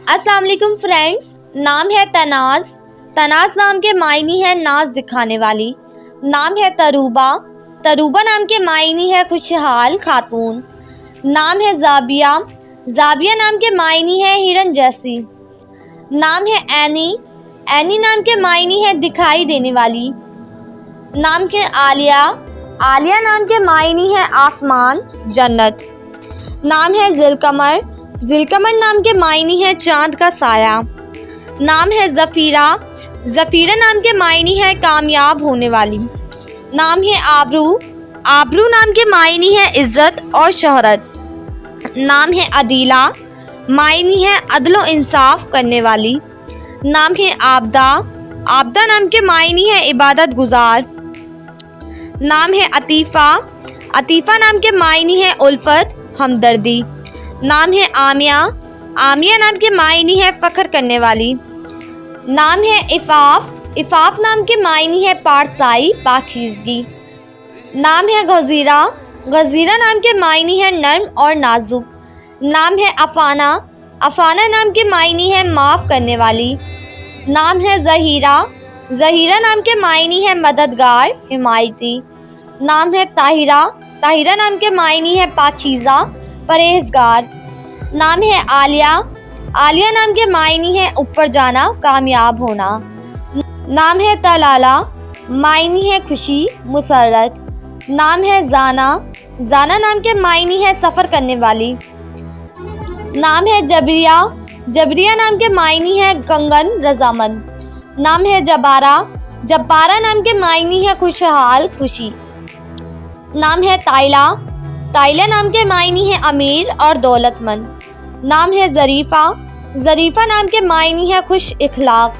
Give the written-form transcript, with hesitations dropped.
अस्सलाम वालेकुम फ्रेंड्स। नाम है तनाज़। तनाज़ नाम के मायनी है नाज दिखाने वाली। नाम है तरूबा। तरूबा नाम के मायनी है खुशहाल खातून। नाम है ज़ाबिया। ज़ाबिया नाम के मायनी है हिरन जैसी। नाम है ऐनी। ऐनी नाम के मायनी है दिखाई देने वाली। नाम के आलिया। आलिया नाम के मायनी है आसमान जन्नत। नाम है ज़िलकमर। ज़िलकमर नाम के मायनी है चांद का साया। नाम है ज़फ़ीरा। ज़फ़ीरा नाम के मायनी है कामयाब होने वाली। नाम है आबरू। आबरू नाम के मायनी है इज़्ज़त और शोहरत। नाम है अदीला। मायनी है अदलो इंसाफ करने वाली। नाम है आबदा। आबदा नाम के मायनी है इबादत गुजार। नाम है अतीफ़ा। अतीफ़ा नाम के मायनी है उल्फत हमदर्दी। नाम है आमिया। आमिया नाम के मायनी है फ़ख्र करने वाली। नाम है इफ़ाफ़। इफ़ाफ़ नाम के मायनी है पारसाई पाकीज़गी। नाम है गज़ीरा। गज़ीरा नाम के मायनी है नर्म और नाजुक। नाम है अफ़ाना। अफ़ाना नाम के मायनी है माफ़ करने वाली। नाम है ज़हीरा। ज़हीरा नाम के मायनी है मददगार हिमायती। नाम है ताहिरा। ताहिरा नाम के मायनी है पाकीज़ा परहेज़गार। नाम है आलिया। आलिया नाम के मायनी है ऊपर जाना कामयाब होना। नाम है तलाला। मायनी है खुशी मुसर्रत। नाम है ज़ाना। ज़ाना नाम के मायनी है सफ़र करने वाली। नाम है जबरिया। जबरिया नाम के मायनी है कंगन रजामंद। नाम है जबारा। जब्बारा नाम के मायनी है खुशहाल खुशी। नाम है ताइला। ताइला नाम के मायनी है अमीर और दौलतमंद। नाम है ज़रीफ़ा। ज़रीफ़ा नाम के मायनी है खुश इखलाक।